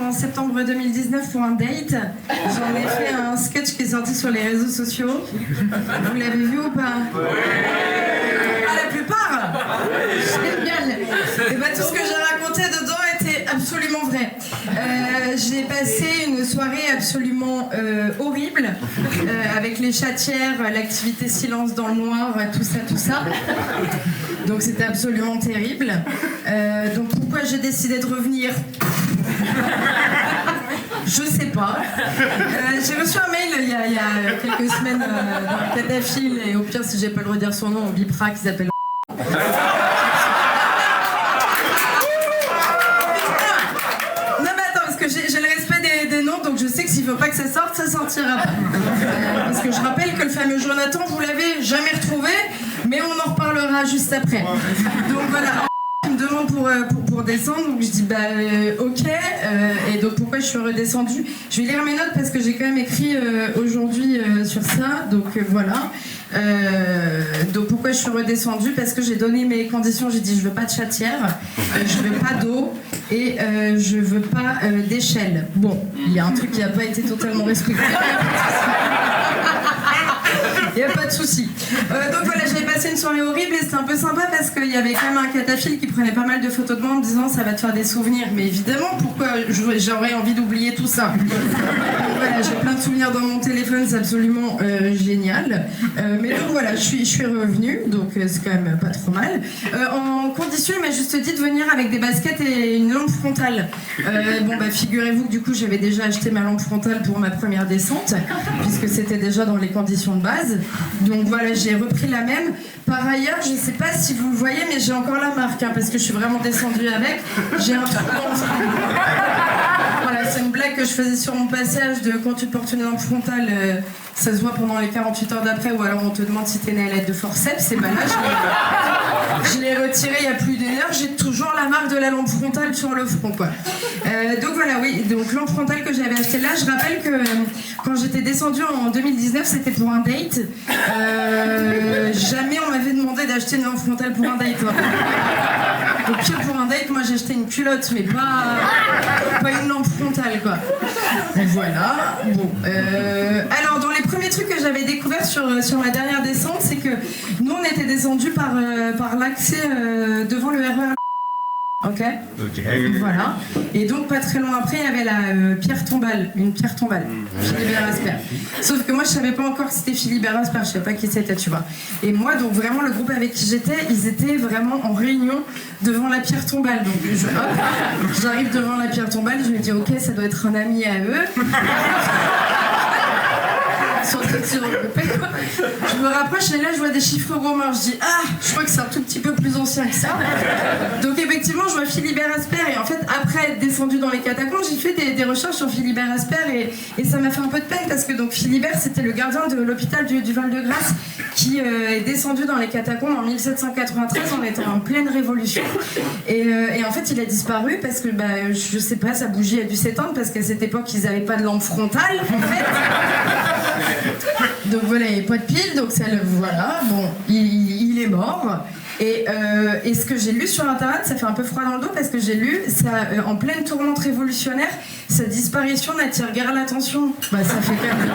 en septembre 2019 pour un date. J'en ai fait un sketch qui est sorti sur les réseaux sociaux. Vous l'avez vu ou pas? Ah, la plupart? Génial. Et bah, tout ce que j'ai raconté dedans était absolument vrai. J'ai passé une soirée absolument horrible avec les chatières, l'activité silence dans le noir, tout ça. Donc c'était absolument terrible. Donc pourquoi j'ai décidé de revenir? Je sais pas. J'ai reçu un mail il y a quelques semaines d'un cataphile, et au pire, si j'ai pas le redire son nom, on bipera, qui s'appelle. J'ai le respect des noms, donc je sais que s'il ne faut pas que ça sorte, ça sortira pas. Parce que je rappelle que le fameux Jonathan, vous l'avez jamais retrouvé, mais on en reparlera juste après. Donc voilà, il me demande pour descendre, donc je dis ok, et donc pourquoi je suis redescendue. Je vais lire mes notes parce que j'ai quand même écrit aujourd'hui sur ça, donc voilà. Donc pourquoi je suis redescendue? Parce que j'ai donné mes conditions, j'ai dit je veux pas de chatière, je veux pas d'eau et je veux pas d'échelle. Bon, il y a un truc qui n'a pas été totalement respecté. Il n'y a pas de souci. Donc voilà, j'avais passé une soirée horrible et c'était un peu sympa parce qu'il y avait quand même un cataphile qui prenait pas mal de photos de moi en me disant ça va te faire des souvenirs. Mais évidemment, pourquoi j'aurais envie d'oublier tout ça? Donc voilà, j'ai plein de souvenirs dans mon téléphone, c'est absolument génial. Mais donc voilà, je suis revenue, donc c'est quand même pas trop mal. En condition, il m'a juste dit de venir avec des baskets et une lampe frontale. Bon bah figurez-vous que du coup j'avais déjà acheté ma lampe frontale pour ma première descente, puisque c'était déjà dans les conditions de base. Donc voilà, j'ai repris la même. Par ailleurs, je ne sais pas si vous le voyez, mais j'ai encore la marque, parce que je suis vraiment descendue avec. J'ai un trou dans le front. Voilà, c'est une blague que je faisais sur mon passage de quand tu portes une lampe frontale, ça se voit pendant les 48 heures d'après, ou alors on te demande si t'es né à l'aide de forceps. C'est pas là, je l'ai retiré il y a plus d'une heure, j'ai toujours la marque de la lampe frontale sur le front, quoi. Donc voilà, oui, donc lampe frontale que j'avais achetée là. Je rappelle que quand j'étais descendue en 2019, c'était pour un date. Jamais on m'avait demandé d'acheter une lampe frontale pour un date. Au pire, pour un date, moi j'ai acheté une culotte, mais pas une lampe frontale, quoi. Donc voilà. Bon. Alors, dans les premiers trucs que j'avais découverts sur ma dernière descente, c'est que nous on était descendus par l'accès devant le RER. Ok. Voilà. Et donc pas très loin après, il y avait la pierre tombale, une pierre tombale, Philibert Asper. Sauf que moi je savais pas encore que c'était Philibert Asper, je savais pas qui c'était, tu vois. Et moi, donc vraiment le groupe avec qui j'étais, ils étaient vraiment en réunion devant la pierre tombale. Donc j'arrive devant la pierre tombale, je me dis ok, ça doit être un ami à eux. Je me rapproche et là je vois des chiffres romains. Je dis je crois que c'est un tout petit peu plus ancien que ça. Donc effectivement je vois Philibert Asper, et en fait après être descendu dans les catacombes, j'ai fait des recherches sur Philibert Asper, et ça m'a fait un peu de peine parce que donc Philibert c'était le gardien de l'hôpital du Val-de-Grâce qui est descendu dans les catacombes en 1793. On était en pleine révolution et en fait il a disparu parce que je sais pas, sa bougie a dû s'éteindre parce qu'à cette époque ils n'avaient pas de lampe frontale en fait. Donc voilà, il n'y avait pas de pile, donc voilà, bon, il est mort. Et ce que j'ai lu sur internet, ça fait un peu froid dans le dos parce que j'ai lu, en pleine tourmente révolutionnaire, sa disparition n'attire guère l'attention. Ça fait quand même.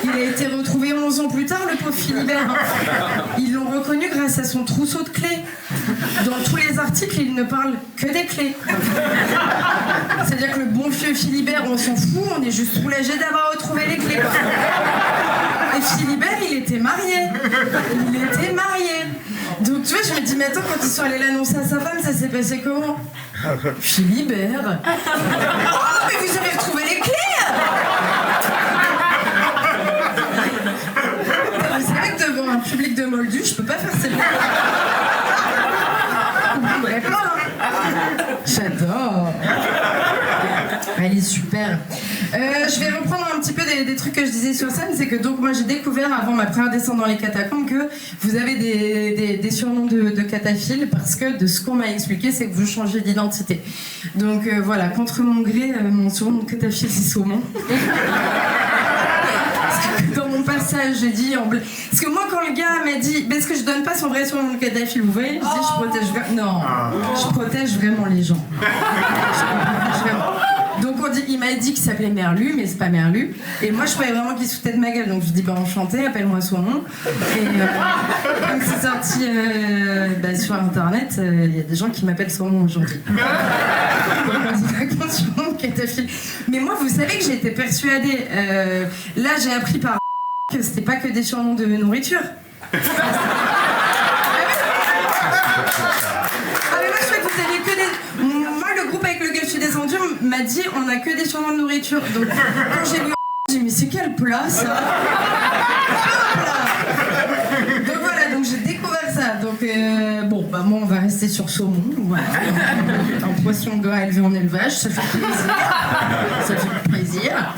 Il a été retrouvé 11 ans plus tard, le pauvre Philibert. Ils l'ont reconnu grâce à son trousseau de clés. Dans tous les articles, il ne parle que des clés. C'est-à-dire que le bon vieux Philibert, on s'en fout, on est juste soulagé d'avoir retrouvé les clés, quoi. Et Philibert, il était marié. Donc tu vois, je me dis, mais attends, quand ils sont allés l'annoncer à sa femme, ça s'est passé comment? Philibert. Oh, mais vous avez retrouvé les clés! Vous savez que devant un public de moldus, je peux pas faire ces blagues. J'adore. Elle est super. Je vais reprendre un petit peu des trucs que je disais sur scène. C'est que donc moi j'ai découvert avant ma première descente dans les catacombes que vous avez des surnoms de cataphiles parce que de ce qu'on m'a expliqué, c'est que vous changez d'identité. Donc voilà, contre mon gré, mon surnom de cataphile c'est Saumon. Dans mon passage, j'ai dit parce que moi quand le gars m'a dit est-ce que je donne pas son vrai surnom de cataphile, vous voyez, je dis je protège vraiment les gens. Vraiment. m'avait dit qu'il s'appelait Merlu, mais c'est pas Merlu. Et moi, je croyais vraiment qu'il se foutait de ma gueule. Donc je dis, enchanté, appelle-moi Saumon. Et comme c'est sorti sur Internet, il y a des gens qui m'appellent Saumon aujourd'hui. Mais moi, vous savez que j'ai été persuadée. Là, j'ai appris par que c'était pas que des surnoms de nourriture. Ah mais moi je crois que vous aviez que des... Moi le groupe avec lequel je suis descendue m'a dit on a que des surnoms de nourriture. Donc quand j'ai vu j'ai dit mais c'est quel plat ça? Donc voilà, donc j'ai découvert ça. Donc moi on va rester sur saumon. Voilà. Un poisson gras élevé en élevage, ça fait plaisir. Ça fait plaisir.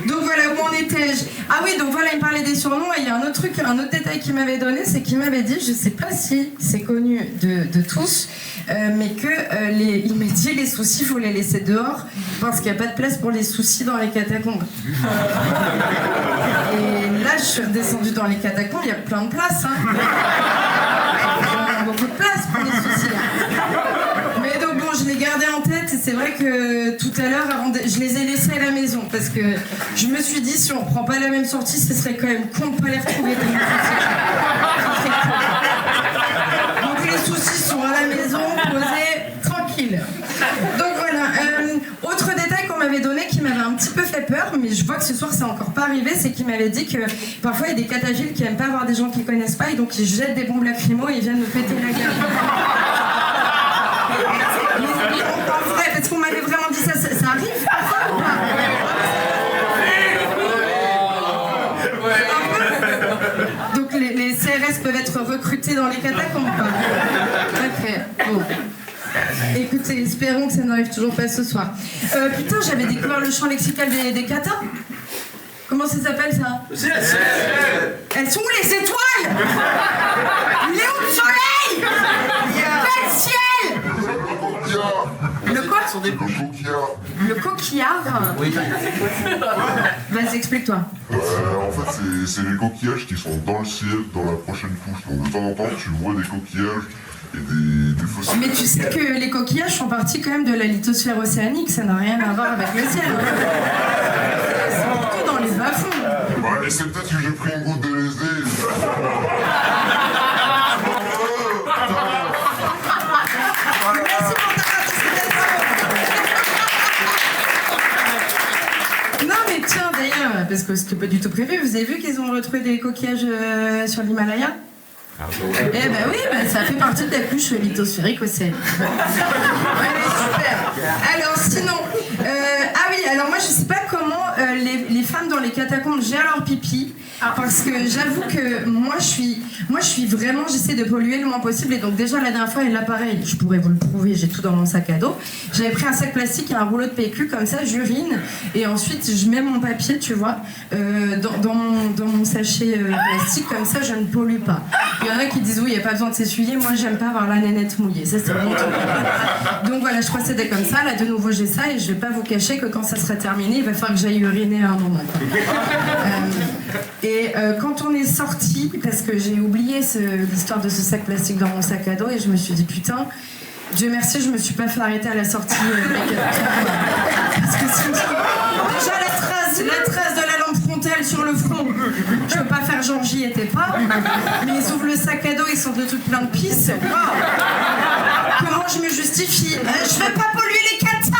Donc voilà, où en étais-je? Ah oui, donc voilà, il me parlait des surnoms et il y a un autre truc, un autre détail qu'il m'avait donné, c'est qu'il m'avait dit, je sais pas si c'est connu de tous, mais que il m'a dit les soucis, il faut les laisser dehors parce qu'il n'y a pas de place pour les soucis dans les catacombes. Et là, je suis redescendue dans les catacombes, il y a plein de places. Hein. Il y a beaucoup de place pour les soucis. Mais donc bon, je l'ai gardé en tête et c'est vrai que tout à l'heure, je les ai laissés à la maison parce que je me suis dit si on reprend pas la même sortie, ce serait quand même con de pas les retrouver. Donc les soucis sont à la maison, posés, tranquille. Donc voilà. Autre détail qu'on m'avait donné qui m'avait un petit peu fait peur, mais je vois que ce soir c'est encore pas arrivé, c'est qu'il m'avait dit que parfois il y a des cataphiles qui aiment pas voir des gens qu'ils connaissent pas et donc ils jettent des bombes lacrymo et ils viennent me péter la gueule. En vrai, parce qu'on m'avait vraiment dit ça arrive parfois ou pas? Donc les CRS peuvent être recrutés dans les catacombes ou pas? Ok, bon. Écoutez, espérons que ça n'arrive toujours pas ce soir. Putain, j'avais découvert le champ lexical des katas. Comment ça s'appelle ça? Elles sont où les étoiles? Il est où le soleil? Quel ciel? Le quoi? Le coquillard? Oui. Vas-y, explique-toi. En fait, c'est les coquillages qui sont dans le ciel, dans la prochaine couche. Donc de temps en temps, tu vois des coquillages et des fossiles. Mais tu sais que les coquillages font partie quand même de la lithosphère océanique, ça n'a rien à voir avec le ciel. C'est plutôt dans les bas-fonds. Bah, et c'est peut-être que j'ai pris une goutte de LSD. Merci pour ta participation. Non mais tiens d'ailleurs, parce que c'était pas du tout prévu, vous avez vu qu'ils ont retrouvé des coquillages sur l'Himalaya? Eh ben oui, ça fait partie de la couche lithosphérique océanique. Allez, super. Alors sinon, ah oui, alors moi je sais pas comment les femmes dans les catacombes gèrent leur pipi, parce que j'avoue que moi je suis vraiment, j'essaie de polluer le moins possible et donc déjà la dernière fois, et là pareil, je pourrais vous le prouver, j'ai tout dans mon sac à dos. J'avais pris un sac plastique et un rouleau de PQ comme ça, j'urine et ensuite je mets mon papier, tu vois, dans mon sachet plastique, comme ça je ne pollue pas. Il y en a qui disent oui, il n'y a pas besoin de s'essuyer, moi j'aime pas avoir la nénette mouillée, ça c'est mon truc. Donc voilà, je procédais comme ça, là de nouveau j'ai ça et je vais pas vous cacher que quand ça sera terminé, il va falloir que j'aille uriner à un moment. Quand on est sorti, parce que j'ai oublié l'histoire de ce sac plastique dans mon sac à dos et je me suis dit putain, Dieu merci, je me suis pas fait arrêter à la sortie. Parce que déjà la trace de la lampe frontale sur le front, je peux pas faire genre j'y étais pas. Mais ils ouvrent le sac à dos, ils sont de trucs plein de pisse. Wow. Comment je me justifie? Je vais pas polluer les katas.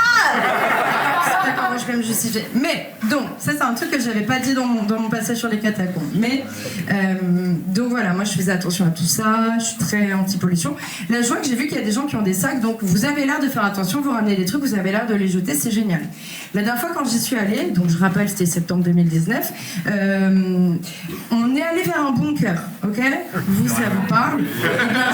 D'accord, moi je vais me justifier. Mais donc, ça c'est un truc que j'avais pas dit dans mon passage sur les catacombes. Mais donc voilà, moi je faisais attention à tout ça, je suis très anti-pollution. Là je vois que j'ai vu qu'il y a des gens qui ont des sacs, donc vous avez l'air de faire attention, vous ramenez des trucs, vous avez l'air de les jeter, c'est génial. La dernière fois quand j'y suis allée, donc je rappelle c'était septembre 2019, on est allé vers un bunker, ok? Vous, ça vous parle? Et bien,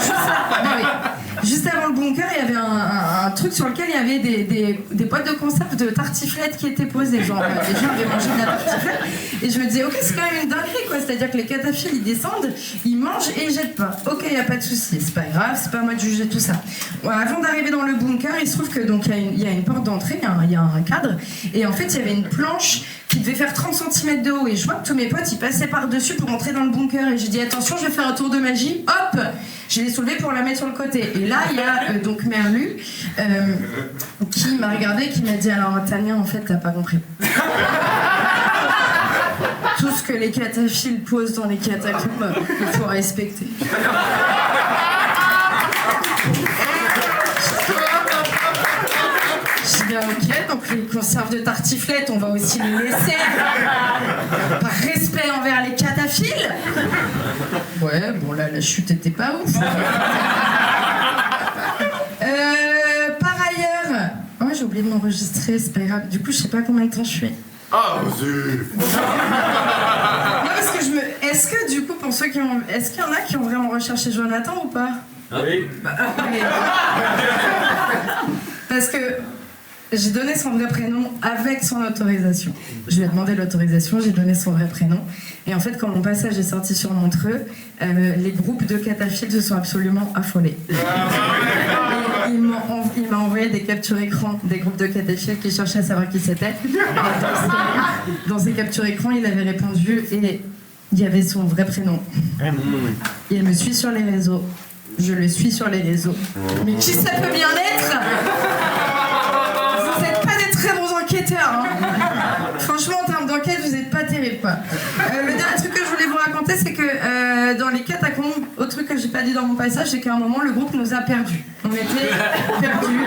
juste avant le bunker, il y avait un truc sur lequel il y avait des boîtes de conserve de tartiflette qui étaient posées. Genre, les gens avaient mangé de la tartiflette. Et je me disais, ok, c'est quand même une dinguerie, quoi. C'est-à-dire que les cataphiles, ils descendent, ils mangent et ils jettent pas. Ok, il n'y a pas de souci, c'est pas grave, c'est pas à moi de juger tout ça. Ouais, avant d'arriver dans le bunker, il se trouve que donc il y a une porte d'entrée, il y a un cadre. Et en fait, il y avait une planche qui devait faire 30 cm de haut. Et je vois que tous mes potes, ils passaient par-dessus pour entrer dans le bunker. Et j'ai dit, attention, je vais faire un tour de magie. Hop! Je l'ai soulevée pour la mettre sur le côté. Et là, il y a donc Merlu qui m'a regardée et qui m'a dit alors Tania, en fait, t'as pas compris. Tout ce que les cataphiles posent dans les catacombes, il faut respecter. Je dis bien ok, donc les conserves de tartiflette, on va aussi les laisser. Par respect envers les cataphiles. Ouais, bon là, la chute était pas ouf. Par ailleurs... Oh, j'ai oublié de m'enregistrer, c'est pas grave. Du coup, je sais pas combien de temps je suis. Ah, vas-y. Non, parce que est-ce que du coup, pour ceux qui ont... Est-ce qu'il y en a qui ont vraiment recherché Jonathan ou pas? Oui. Parce que j'ai donné son vrai prénom avec son autorisation. Je lui ai demandé l'autorisation, j'ai donné son vrai prénom. Et en fait, quand mon passage est sorti sur Montreux, les groupes de cataphiles se sont absolument affolés. Il m'a envoyé des captures écran des groupes de cataphiles qui cherchaient à savoir qui c'était. Dans ces captures écran, il avait répondu et il y avait son vrai prénom. Il me suit sur les réseaux. Je le suis sur les réseaux. Mais qui ça peut bien être? Vous n'êtes pas des très bons enquêteurs. Hein. Franchement, en termes d'enquête, vous n'êtes pas terrible, quoi. Le dernier truc que je voulais vous raconter, c'est que dans les catacombes, autre truc que j'ai pas dit dans mon passage, c'est qu'à un moment, le groupe nous a perdus. On était perdus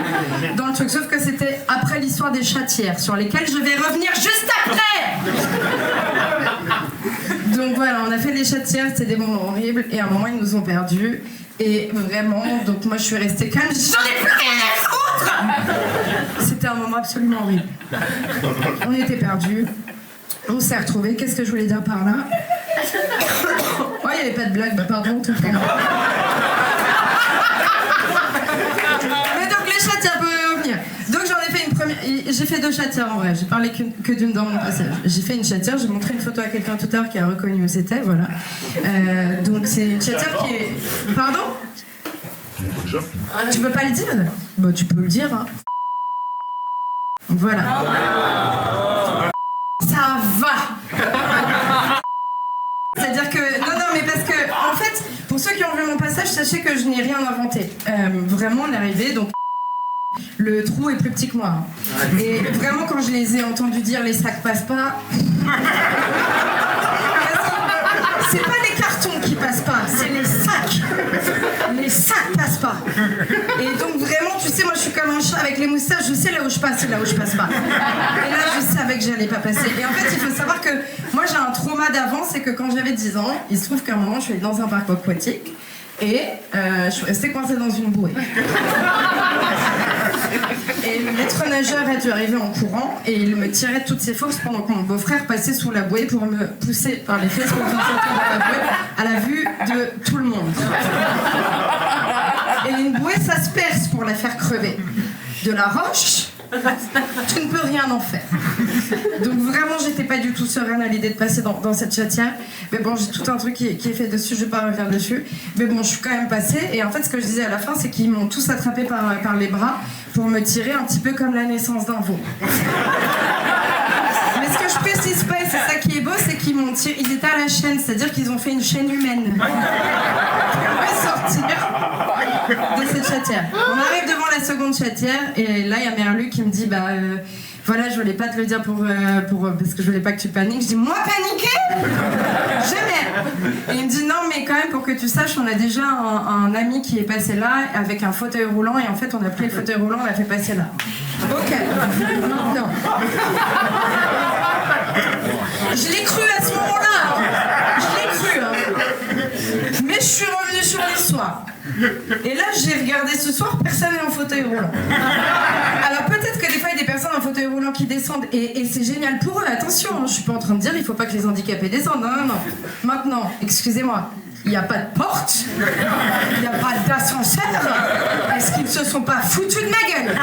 dans le truc, sauf que c'était après l'histoire des chatières, sur lesquelles je vais revenir juste après. Donc voilà, on a fait les chatières, c'était des moments horribles, et à un moment, ils nous ont perdus. Et vraiment, donc moi je suis restée calme, j'en ai plus rien à foutre. C'était un moment absolument horrible. On était perdus, on s'est retrouvés. Qu'est-ce que je voulais dire par là? Ouais, il n'y avait pas de blague, bah pardon, tout le temps. Mais donc les chatières, pour revenir. Donc j'en ai fait une première, j'ai fait 2 chatières en vrai, j'ai parlé que d'une dans mon passage. J'ai fait une chatière, j'ai montré une photo à quelqu'un tout à l'heure qui a reconnu où c'était, voilà. Donc c'est une chatière qui est... Pardon? Tu peux pas le dire? Bon, tu peux le dire, hein. Voilà. Ça va. C'est-à-dire que... Non, mais parce que, en fait, pour ceux qui ont vu mon passage, sachez que je n'ai rien inventé. Vraiment, on est arrivé, donc... Le trou est plus petit que moi. Hein. Et vraiment, quand je les ai entendus dire les sacs passent pas, c'est pas les cartons qui passent pas, c'est les sacs. Les sacs passent pas. Et donc vraiment, tu sais, moi je suis comme un chat avec les moustaches, je sais là où je passe et là où je passe pas. Et là, je savais que j'allais pas passer. Et en fait, il faut savoir que moi j'ai un trauma d'avant, c'est que quand j'avais 10 ans, il se trouve qu'à un moment, je suis allée dans un parc aquatique et je suis restée coincée dans une bouée. Et le maître nageur a dû arriver en courant et il me tirait de toutes ses forces pendant que mon beau-frère passait sous la bouée pour me pousser par les fesses pour me sortir de la bouée à la vue de tout le monde. Et une bouée, ça se perce pour la faire crever. De la roche, tu ne peux rien en faire. Donc vraiment, j'étais pas du tout sereine à l'idée de passer dans cette chatière. Mais bon, j'ai tout un truc qui est fait dessus, je vais pas revenir dessus. Mais bon, je suis quand même passée. Et en fait, ce que je disais à la fin, c'est qu'ils m'ont tous attrapée par les bras pour me tirer un petit peu comme la naissance d'un veau. Mais ce que je précise pas, et c'est ça qui est beau, c'est qu'ils m'ont tiré, ils étaient à la chaîne, c'est-à-dire qu'ils ont fait une chaîne humaine pour me sortir de cette chatière. On arrive devant la seconde chatière et là il y a Merlu qui me dit voilà, je voulais pas te le dire parce que je voulais pas que tu paniques. Je dis moi paniquer? Jamais. Et il me dit non, mais quand même pour que tu saches, on a déjà un ami qui est passé là avec un fauteuil roulant et en fait on a pris le fauteuil roulant, on l'a fait passer là. Ok. Non. Je l'ai cru à ce moment-là. Hein. Je l'ai cru. Hein. Mais je suis revenue sur l'histoire. Et là, j'ai regardé ce soir, personne n'est en fauteuil roulant. Alors peut-être que des fois, il y a des personnes en fauteuil roulant qui descendent et c'est génial pour eux. Attention, hein, je suis pas en train de dire il faut pas que les handicapés descendent. Non. Maintenant, excusez-moi, il n'y a pas de porte, il n'y a pas d'ascenseur. Est-ce qu'ils ne se sont pas foutus de ma gueule?